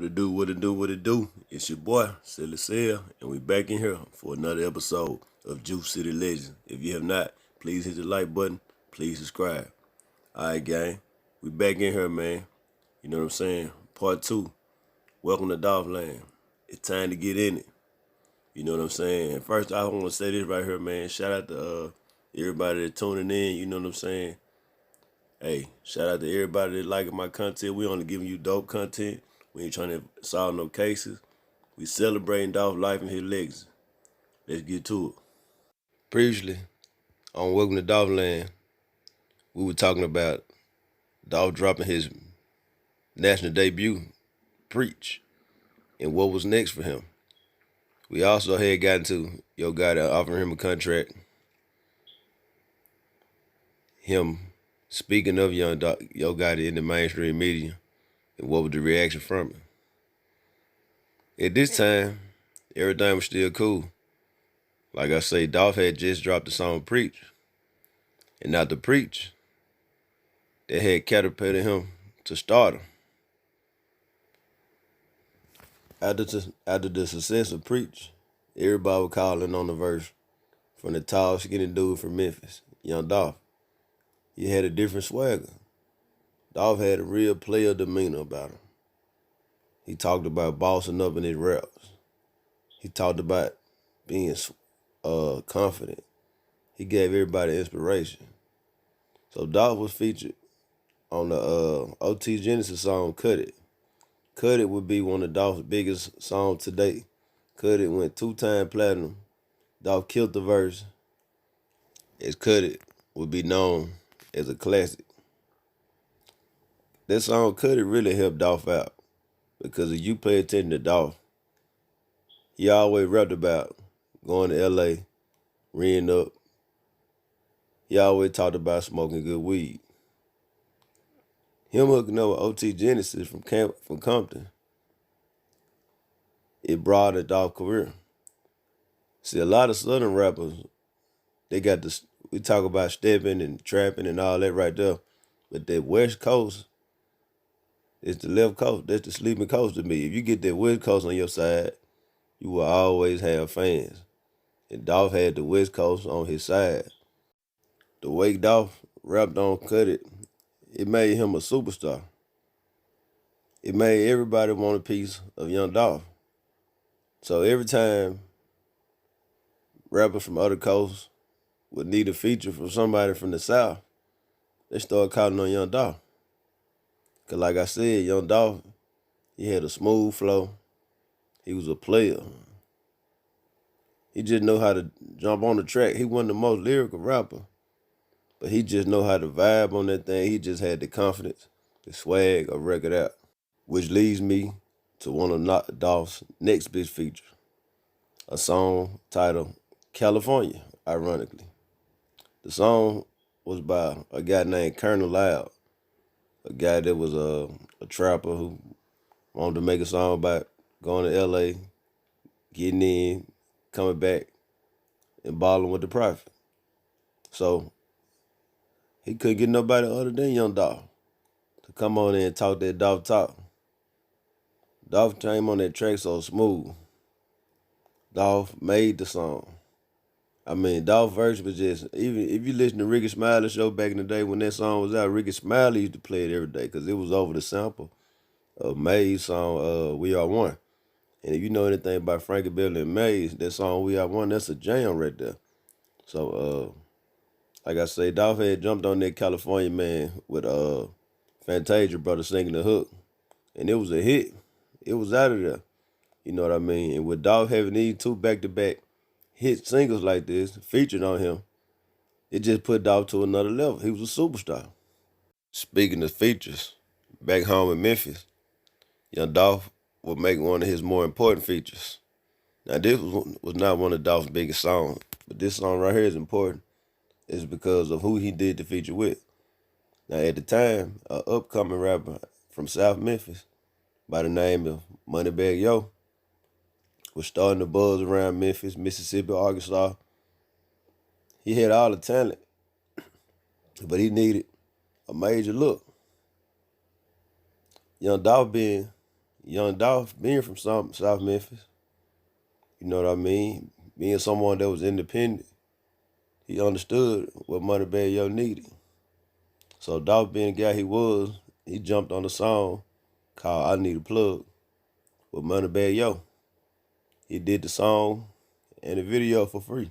What it do? It's your boy, Silly Sell, and we back in here for another episode of Juice City Legends. If you have not, please hit the like button. Please subscribe. Alright, gang. We back in here, man. You know what I'm saying? Part 2. Welcome to Dolph Land. It's time to get in it. You know what I'm saying? First, I want to say this right here, man. Shout out to everybody that tuning in. You know what I'm saying? Hey, shout out to everybody that liking my content. We only giving you dope content. We ain't trying to solve no cases. We celebrating Dolph life and his legacy. Let's get to it. Previously, on Welcome to Dolph Land, we were talking about Dolph dropping his national debut, Preach, and what was next for him. We also had gotten to Yo Gotti offering him a contract, him speaking of Yo Gotti in the mainstream media, and what was the reaction from it. At this time, everything was still cool. Like I say, Dolph had just dropped the song Preach. And after Preach, that had catapulted him to stardom. After the success of Preach, everybody was calling on the verse from the tall, skinny dude from Memphis, Young Dolph. He had a different swagger. Dolph had a real player demeanor about him. He talked about bossing up in his raps. He talked about being confident. He gave everybody inspiration. So Dolph was featured on the OT Genesis song Cut It. Cut It would be one of Dolph's biggest songs to date. Cut It went 2-time platinum. Dolph killed the verse, as Cut It would be known as a classic. That song Cut It really helped Dolph out, because if you pay attention to Dolph, he always rapped about going to LA, reeing up. He always talked about smoking good weed. Him hooking up with OT Genesis from Compton, it broadened Dolph's career. See, a lot of Southern rappers, they got this, we talk about stepping and trapping and all that right there, but that West Coast is the left coast. That's the sleeping coast to me. If you get that West Coast on your side, you will always have fans. And Dolph had the West Coast on his side. The way Dolph rapped on Cut It, it made him a superstar. It made everybody want a piece of Young Dolph. So every time rappers from other coasts would need a feature from somebody from the South, they started calling on Young Dolph. Because like I said, Young Dolph, he had a smooth flow. He was a player. He just knew how to jump on the track. He wasn't the most lyrical rapper, but he just know how to vibe on that thing. He just had the confidence, the swag of record out. Which leads me to one of Dolph's next big features, a song titled California, ironically. The song was by a guy named Colonel Loud, a guy that was a trapper who wanted to make a song about going to LA, getting in, coming back, and balling with the Prophet. So he couldn't get nobody other than Young Dolph to come on in and talk that Dolph talk. Dolph came on that track so smooth. Dolph made the song. I mean, Dolph verse was just, even if you listen to Ricky Smiley's show back in the day when that song was out, Ricky Smiley used to play it every day because it was over the sample of Maze's song, We Are One. And if you know anything about Frankie Beverly and Maze, that song We Are One, that's a jam right there. So, like I say, Dolph had jumped on that California man with Fantasia brother singing the hook. And it was a hit. It was out of there. You know what I mean? And with Dolph having these two back-to-back hit singles like this featured on him, it just put Dolph to another level. He was a superstar. Speaking of features, back home in Memphis, Young Dolph would make one of his more important features. Now, this was not one of Dolph's biggest songs, but this song right here is important. It's because of who he did the feature with. Now, at the time, an upcoming rapper from South Memphis by the name of Moneybagg Yo was starting to buzz around Memphis, Mississippi, Arkansas. He had all the talent, but he needed a major look. Young Dolph being Young Dolph, being from South Memphis, you know what I mean? Being someone that was independent, he understood what Moneybagg Yo needed. So Dolph being the guy he was, he jumped on a song called I Need a Plug with Moneybagg Yo. He did the song and the video for free.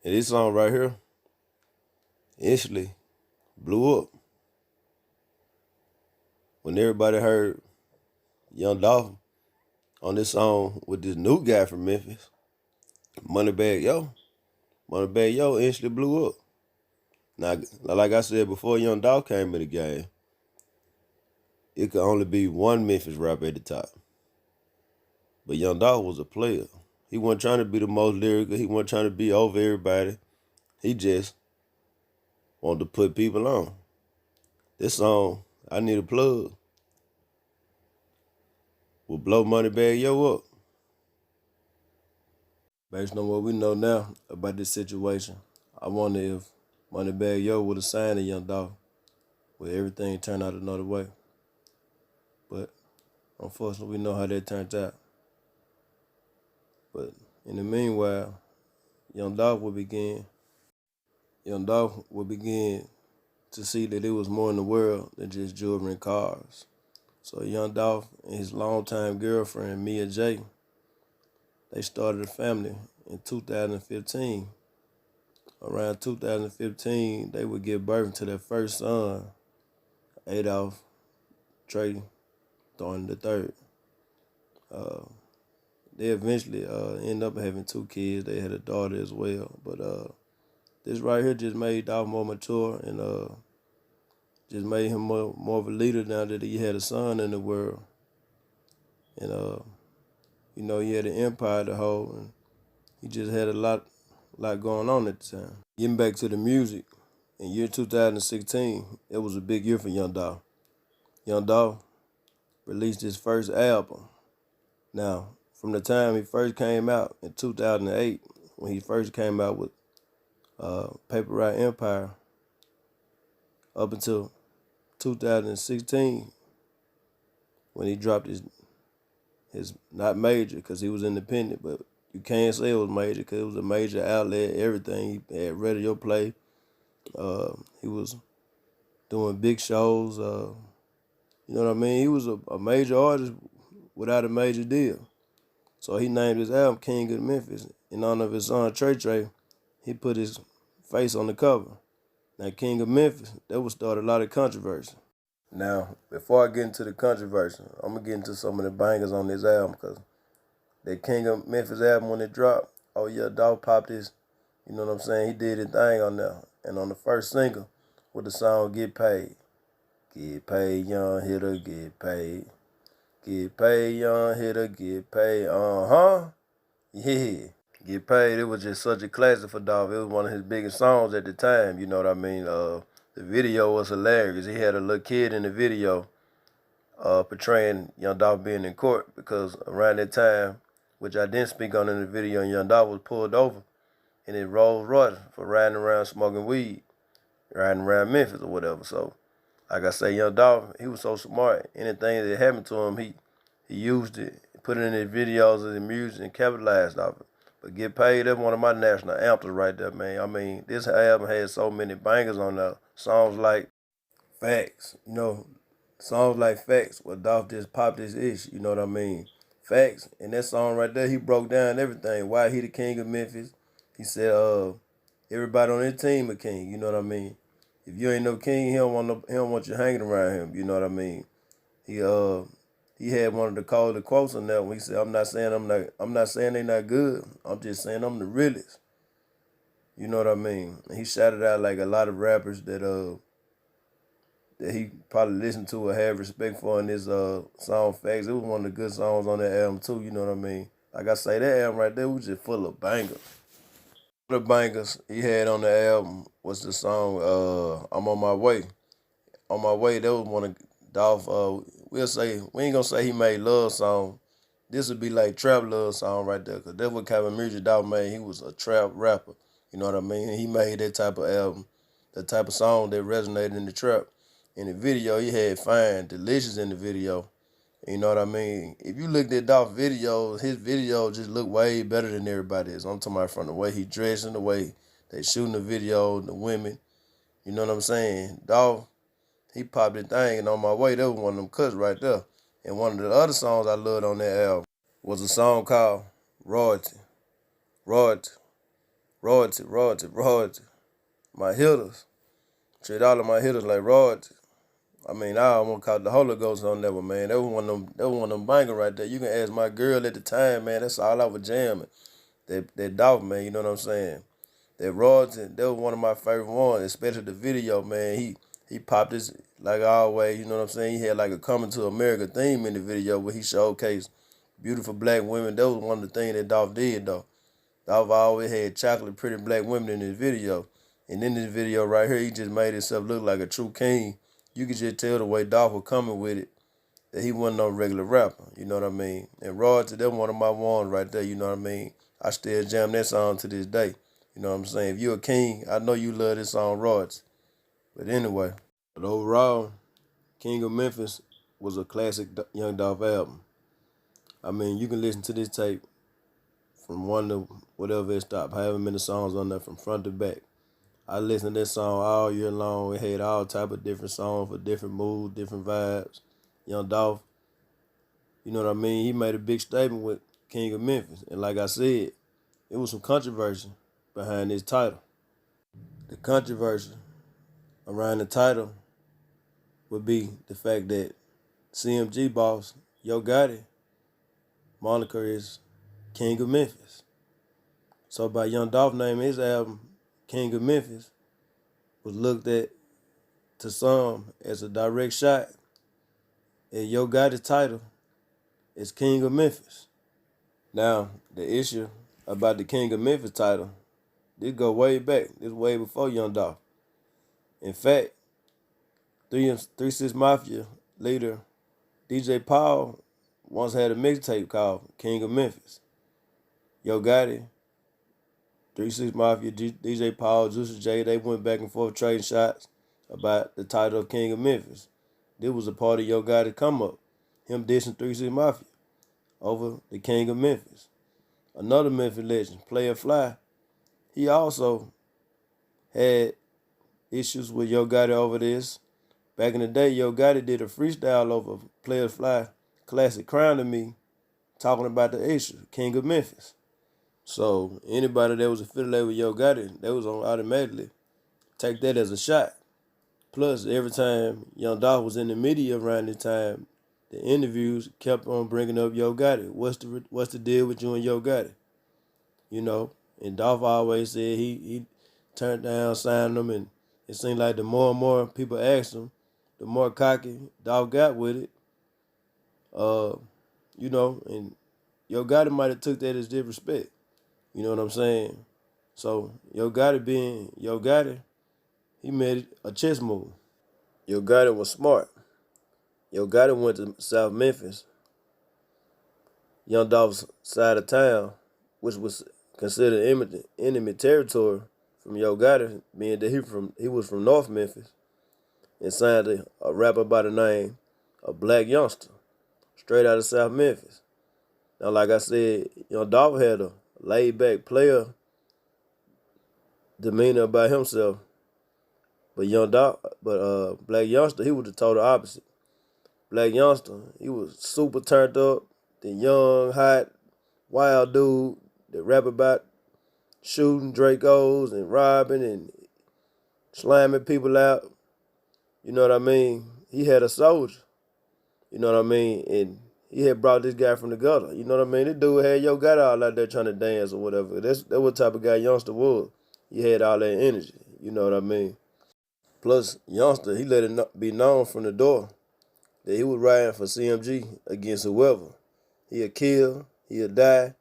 And this song right here instantly blew up. When everybody heard Young Dolph on this song with this new guy from Memphis, Moneybagg Yo instantly blew up. Now, like I said before, Young Dolph came in the game, it could only be one Memphis rapper at the top. But Young Dolph was a player. He wasn't trying to be the most lyrical. He wasn't trying to be over everybody. He just wanted to put people on. This song, I Need a Plug, will blow Moneybagg Yo up. Based on what we know now about this situation, I wonder if Moneybagg Yo would have signed a Young Dolph, would everything turn out another way. But unfortunately, we know how that turned out. But in the meanwhile, Young Dolph would begin to see that it was more in the world than just jewelry and cars. So Young Dolph and his longtime girlfriend, Mia J, they started a family in 2015. Around 2015, they would give birth to their first son, Adolph Trey Thornton III. They eventually end up having 2 kids. They had a daughter as well. But this right here just made Dolph more mature and just made him more of a leader now that he had a son in the world. And, he had an empire to hold, and he just had a lot going on at the time. Getting back to the music, in year 2016, it was a big year for Young Dolph. Young Dolph released his first album. Now, from the time he first came out in 2008, when he first came out with Paper Route Empire, up until 2016, when he dropped his not major, because he was independent, but you can't say it was major because it was a major outlet, everything. He had radio play. He was doing big shows. You know what I mean? He was a major artist without a major deal. So he named his album King of Memphis. In honor of his son Trey Trey, he put his face on the cover. Now, King of Memphis, that would start a lot of controversy. Now, before I get into the controversy, I'm going to get into some of the bangers on this album, because that King of Memphis album, when it dropped, oh yeah, Dolph popped his, you know what I'm saying? He did his thing on there. And on the first single, with the song Get Paid. Get paid, young hitter, get paid. Get paid, young hitter, get paid. Yeah. Get Paid, it was just such a classic for Dolph. It was one of his biggest songs at the time, you know what I mean? The video was hilarious. He had a little kid in the video portraying Young Dolph being in court, because around that time, which I didn't speak on in the video, Young Dolph was pulled over in his Rolls Royce for riding around smoking weed, riding around Memphis or whatever. So, like I say, Young Dolph, he was so smart. Anything that happened to him, he used it, put it in his videos and his music, and capitalized off it. But Get Paid, that's one of my national anthems right there, man. I mean, this album had so many bangers on there. Songs like Facts, songs like Facts, where Dolph just popped his ish, you know what I mean? Facts, and that song right there, he broke down everything. Why he the king of Memphis. He said, everybody on his team a king, you know what I mean? If you ain't no king, he don't want you hanging around him, you know what I mean? He had one of the coldest quotes on that one. He said, I'm not saying they not good. I'm just saying I'm the realest. You know what I mean? And he shouted out like a lot of rappers that he probably listened to or had respect for in his song Facts. It was one of the good songs on that album too, you know what I mean? Like I say, that album right there was just full of bangers. One of the bangers he had on the album was the song I'm On My Way. On My Way, that was one of Dolph, we ain't gonna say he made love song. This would be like trap love song right there, because that's what kind of music Dolph made. He was a trap rapper, you know what I mean? He made that type of album, that type of song that resonated in the trap. In the video, he had Fine, Delicious in the video. You know what I mean? If you looked at Dolph videos, his videos just look way better than everybody's. I'm talking about from the way he dressed and the way they shooting the video, the women. You know what I'm saying? Dolph, he popped the thing, and on my way, that was one of them cuts right there. And one of the other songs I loved on that album was a song called Royalty. Royalty. Royalty, royalty, royalty. My hitters. Treat all of my hitters like royalty. I mean, I almost caught the Holy Ghost on that one, man. That was one of them bangers right there. You can ask my girl at the time, man. That's all I was jamming. That Dolph, man, you know what I'm saying? That royalty, that was one of my favorite ones, especially the video, man. He popped his, like always, you know what I'm saying? He had like a Coming to America theme in the video where he showcased beautiful black women. That was one of the things that Dolph did, though. Dolph always had chocolate, pretty black women in his video. And in this video right here, he just made himself look like a true king. You could just tell the way Dolph was coming with it, that he wasn't no regular rapper, you know what I mean? And Royalty, that one of my ones right there, you know what I mean? I still jam that song to this day, you know what I'm saying? If you're a king, I know you love this song, Royalty. But anyway, but overall, King of Memphis was a classic Young Dolph album. I mean, you can listen to this tape from one to whatever it stopped, however many songs on there from front to back. I listened to this song all year long. It had all type of different songs for different moods, different vibes. Young Dolph, you know what I mean? He made a big statement with King of Memphis. And like I said, it was some controversy behind this title. The controversy around the title would be the fact that CMG boss, Yo Gotti, moniker is King of Memphis. So by Young Dolph naming his album King of Memphis was looked at to some as a direct shot at Yo Gotti's title as King of Memphis. Now, the issue about the King of Memphis title, this go way back. This way before Young Dolph. In fact, 3-6 Mafia leader DJ Paul once had a mixtape called King of Memphis. Yo Gotti, 3-6 Mafia, DJ Paul, Juicy J, they went back and forth trading shots about the title of King of Memphis. This was a part of Yo Gotti come up, him dissing 3-6 Mafia over the King of Memphis. Another Memphis legend, Player Fly, he also had issues with Yo Gotti over this. Back in the day, Yo Gotti did a freestyle over Player Fly classic Crown to Me, talking about the issue, King of Memphis. So anybody that was affiliated with Yo Gotti, they was on automatically take that as a shot. Plus, every time Young Dolph was in the media around this time, the interviews kept on bringing up Yo Gotti. What's the deal with you and Yo Gotti? You know, and Dolph always said he turned down signing them, and it seemed like the more and more people asked him, the more cocky Dolph got with it. You know, and Yo Gotti might have took that as disrespect. You know what I'm saying? So Yo Gotti being Yo Gotti, he made a chess move. Yo Gotti was smart. Yo Gotti went to South Memphis, Young Dolph's side of town, which was considered enemy territory from Yo Gotti, being that he was from North Memphis, and signed a rapper by the name of Black Youngster, straight out of South Memphis. Now, like I said, Young Dolph had a laid-back player demeanor about himself, but Black Youngster, he was the total opposite. Black Youngster, he was super turned up, the young, hot, wild dude that rap about shooting Dracos and robbing and slamming people out. You know what I mean? He had a soldier. You know what I mean? And he had brought this guy from the gutter. You know what I mean? This dude had Yo Gotti all out there trying to dance or whatever. That's what type of guy Youngster was. He had all that energy. You know what I mean? Plus, Youngster, he let it be known from the door that he was riding for CMG against whoever. He'll kill, he'll die,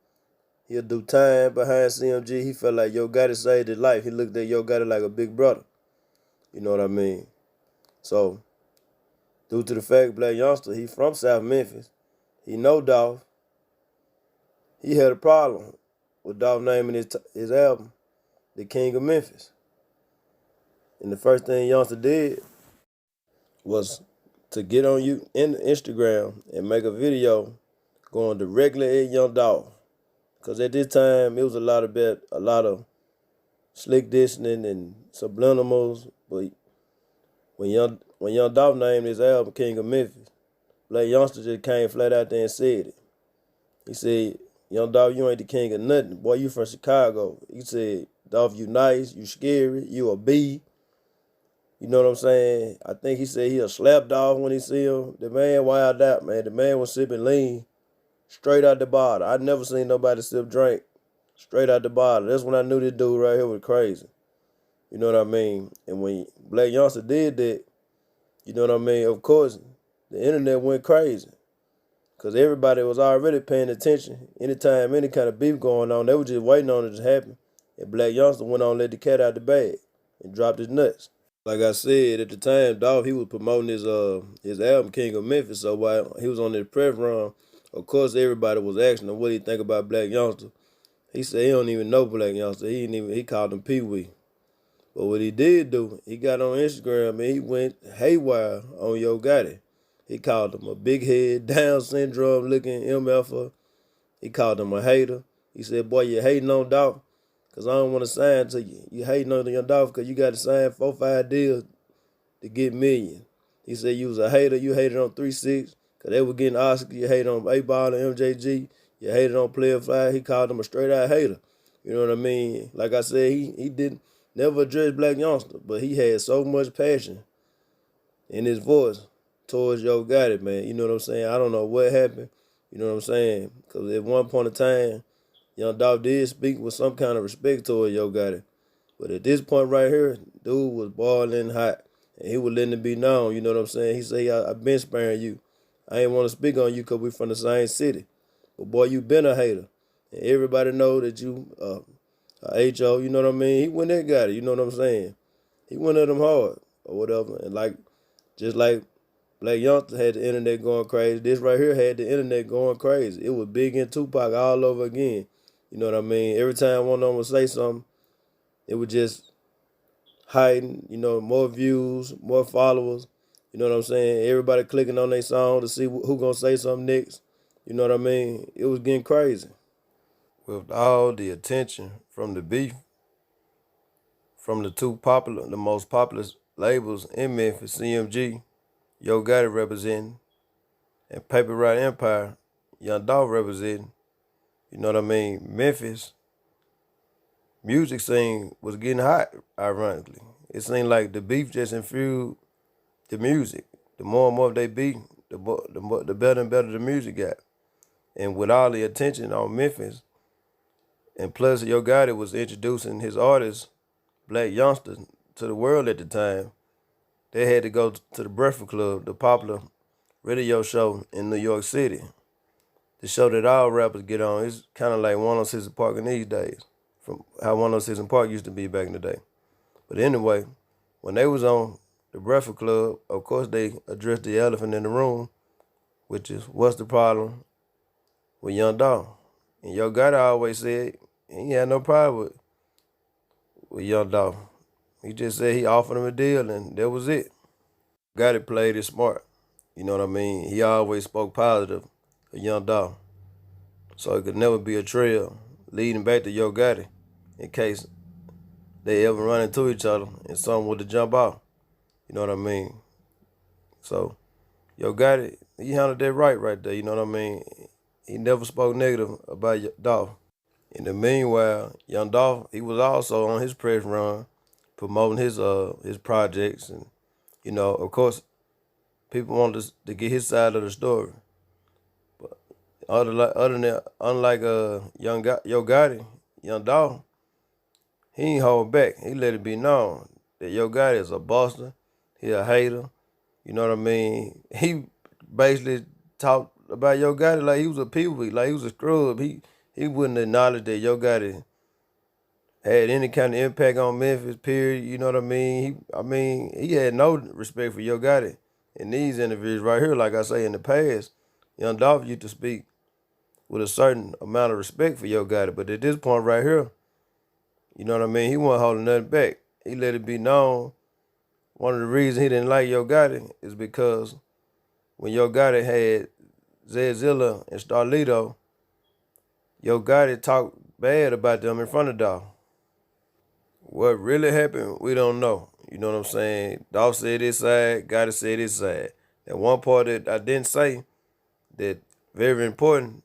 he'll do time behind CMG. He felt like Yo Gotti saved his life. He looked at Yo Gotti like a big brother. You know what I mean? So, due to the fact Black Youngster, he from South Memphis, he know Dolph. He had a problem with Dolph naming his album The King of Memphis. And the first thing Youngster did was to get on you in Instagram and make a video going directly at Young Dolph. Cause at this time it was a lot of slick dissing and subliminals. But when Young Dolph named his album King of Memphis, Black Youngster just came flat out there and said it. He said, Young Dolph, you ain't the king of nothing. Boy, you from Chicago. He said, Dolph, you nice, you scary, you a B. You know what I'm saying? I think he said he'll slap Dolph when he see him. The man wild out, man. The man was sipping lean straight out the bottle. I never seen nobody sip drink straight out the bottle. That's when I knew this dude right here was crazy. You know what I mean? And when Black Youngster did that, you know what I mean? Of course, the internet went crazy. Because everybody was already paying attention. Anytime any kind of beef going on, they were just waiting on it to happen. And Black Youngster went on and let the cat out the bag and dropped his nuts. Like I said, at the time, Dolph, he was promoting his album, King of Memphis. So while he was on his press run, of course, everybody was asking him what he think about Black Youngster. He said he don't even know Black Youngster. He called him Pee Wee. But what he did do, he got on Instagram and he went haywire on Yo Gotti. He called him a big head, Down syndrome looking MFer. He called him a hater. He said, boy, you hating on Dolph because I don't want to sign to you. You hating on your Dolph because you got to sign 4-5 deals to get million. He said you was a hater. You hated on 3-6 because they were getting Oscar. You hated on 8-Ball and MJG. You hated on Player Fly. He called him a straight out hater. You know what I mean? Like I said, he didn't never address Black Youngster, but he had so much passion in his voice towards Yo Gotti, man. You know what I'm saying? I don't know what happened. You know what I'm saying? Because at one point in time, Young Dolph did speak with some kind of respect toward Yo Gotti. But at this point right here, dude was boiling hot. And he was letting it be known, you know what I'm saying? He said, I've been sparing you. I ain't want to speak on you because we from the same city. But boy, you been a hater. And everybody know that you a HO, you know what I mean? He went at Gotti, you know what I'm saying? He went at him hard or whatever. And just like Black Youngster had the internet going crazy, this right here had the internet going crazy. It was Big and Tupac all over again. You know what I mean? Every time one of them would say something, it would just heighten, more views, more followers. You know what I'm saying? Everybody clicking on their song to see who gonna say something next. You know what I mean? It was getting crazy. With all the attention from the beef, from the most popular labels in Memphis, CMG, Yo Gotti representing, and Paper Route Empire, Young Dolph representing, you know what I mean? Memphis music scene was getting hot, ironically. It seemed like the beef just infused the music. The more and more they beat, the better and better the music got. And with all the attention on Memphis, and plus Yo Gotti was introducing his artist, Black Youngster, to the world at the time, they had to go to the Breakfast Club, the popular radio show in New York City. The show that all rappers get on. It's kind of like 106 in Park in these days, from how 106 in Park used to be back in the day. But anyway, when they was on the Breakfast Club, of course they addressed the elephant in the room, which is what's the problem with Young Dolph. And Yo Gotti always said he had no problem with Young Dolph. He just said he offered him a deal and that was it. Gotti played it smart. You know what I mean? He always spoke positive of Young Dolph. So it could never be a trail leading back to Yo Gotti in case they ever run into each other and something would to jump off. You know what I mean? So Yo Gotti, he handled that right there. You know what I mean? He never spoke negative about Dolph. In the meanwhile, Young Dolph, he was also on his press run promoting his projects. And, of course, people wanted to get his side of the story. But unlike Yo Gotti, Young Dolph, he ain't hold back. He let it be known that Yo Gotti is a buster. He a hater. You know what I mean? He basically talked about Yo Gotti like he was a peewee, like he was a scrub. He wouldn't acknowledge that Yo Gotti had any kind of impact on Memphis, period. You know what I mean? He had no respect for Yo Gotti in these interviews right here. Like I say, in the past, Young Dolph used to speak with a certain amount of respect for Yo Gotti. But at this point right here, you know what I mean? He wasn't holding nothing back. He let it be known. One of the reasons he didn't like Yo Gotti is because when Yo Gotti had Zedzilla and Starlito, Yo Gotti talked bad about them in front of Dolph. What really happened, we don't know. You know what I'm saying? Dolph said his side, Gotti said his side. And one part that I didn't say that very important,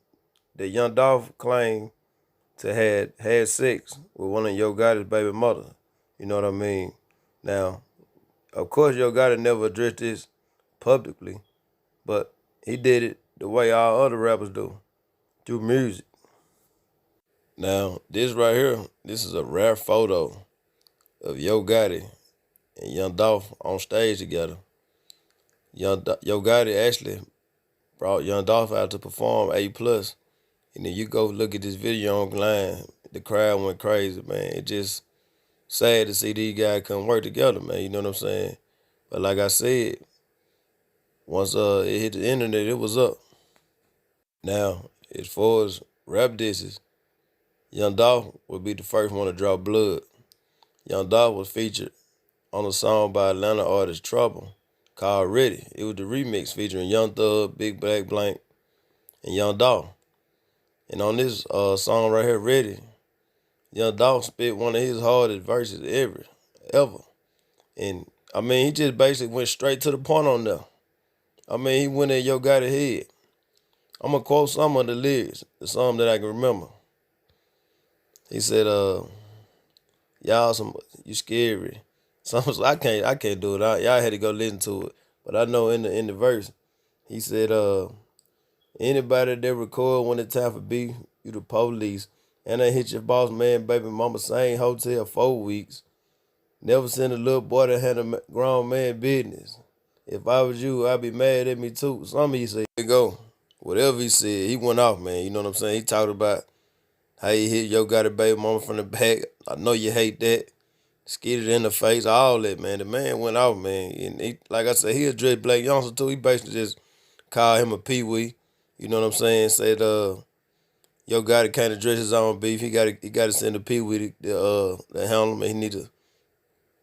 that Young Dolph claimed to had sex with one of Yo Gotti's baby mother. You know what I mean? Now, of course, Yo Gotti never addressed this publicly, but he did it the way all other rappers do, through music. Now, this right here, this is a rare photo of Yo Gotti and Young Dolph on stage together. Yo Gotti actually brought Young Dolph out to perform A+. And then you go look at this video online, the crowd went crazy, man. It just sad to see these guys come work together, man. You know what I'm saying? But like I said, once it hit the internet, it was up. Now, as far as rap disses, Young Dolph would be the first one to draw blood. Young Dolph was featured on a song by Atlanta artist Trouble called Ready. It was the remix featuring Young Thug, Big Black Blank, and Young Dolph. And on this song right here, Ready, Young Dolph spit one of his hardest verses ever. And I mean, he just basically went straight to the point on there. I mean, he went at Yo Gotti head. I'm gonna quote some of the lyrics, some that I can remember. He said, y'all you scary. Some I can't do it. Y'all had to go listen to it. But I know in the verse, he said, anybody that record when it's time for beef, you the police. And I hit your boss man, baby mama, same hotel 4 weeks. Never seen a little boy that had a grown man business. If I was you, I'd be mad at me too. Some of you say, go. Whatever he said, he went off, man. You know what I'm saying? He talked about how he hit Yo Gotti baby mama from the back. I know you hate that. Skidded in the face, all that, man. The man went off, man. And he, like I said, he addressed Black Youngster too. He basically just called him a peewee. You know what I'm saying? Said, Yo Gotti can't address his own beef. He got to send a peewee to handle him.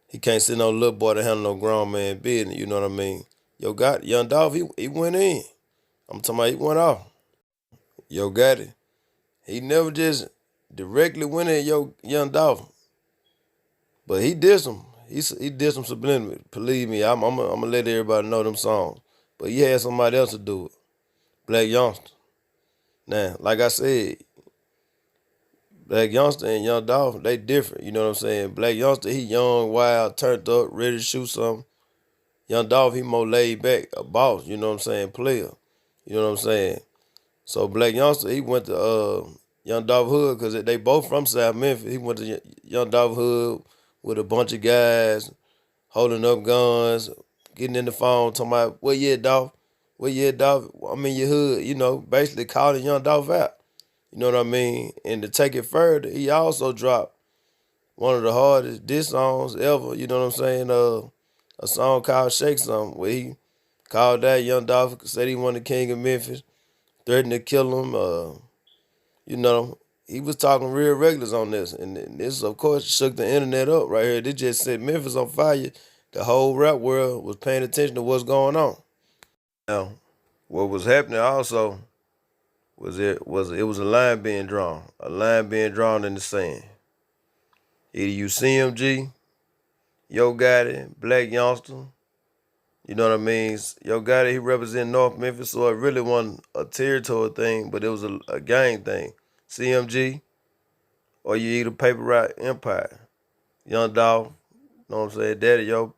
He can't send no little boy to handle no grown man business. You know what I mean? Yo Gotti, Young Dolph, he went in. I'm talking about he went off. Yo Gotti, he never just directly went at Young Dolph, but he did some. He did some subliminal. Believe me, I'm gonna let everybody know them songs. But he had somebody else to do it. Black Youngster. Now, like I said, Black Youngster and Young Dolph, they different. You know what I'm saying? Black Youngster, he young, wild, turned up, ready to shoot something. Young Dolph, he more laid back, a boss. You know what I'm saying? Player. You know what I'm saying? So Black Youngster, he went to Young Dolph hood because they both from South Memphis. He went to Young Dolph hood with a bunch of guys holding up guns, getting in the phone, talking about, where you at, Dolph? Where you at, Dolph? I'm in your hood, you know, basically calling Young Dolph out. You know what I mean? And to take it further, he also dropped one of the hardest diss songs ever, you know what I'm saying? A song called Shake Something, where he called that Young Dolph, said he wanted the king of Memphis, threatened to kill him. You know, he was talking real regulars on this. And this, of course, shook the internet up right here. They just set Memphis on fire. The whole rap world was paying attention to what's going on. Now, what was happening also it was a line being drawn. A line being drawn in the sand. Either you CMG, Yo Gotti, Black Youngster, you know what I mean? Yo Gotti, he represent North Memphis, so it really wasn't a territory thing, but it was a gang thing. CMG, or you either Paper Route Empire. Young Dolph, you know what I'm saying? Daddy, you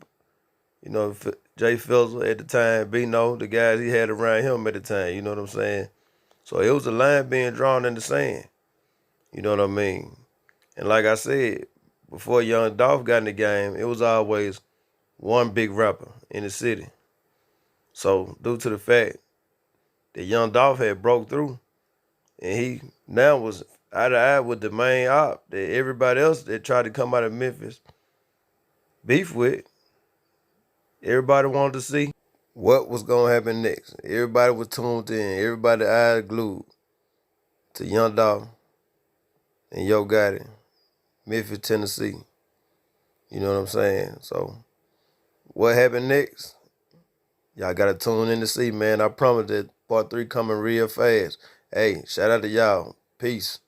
know, Jay Fizzle at the time, Bino, the guys he had around him at the time, you know what I'm saying? So it was a line being drawn in the sand, you know what I mean? And like I said, before Young Dolph got in the game, it was always one big rapper in the city. So due to the fact that Young Dolph had broke through, and he now was eye to eye with the main op that everybody else that tried to come out of Memphis beef with, everybody wanted to see what was going to happen next. Everybody was tuned in. Everybody eyes glued to Young Dolph and Yo Gotti, Memphis, Tennessee. You know what I'm saying? So what happened next? Y'all gotta tune in to see, man. I promise that part 3 coming real fast. Hey, shout out to y'all. Peace.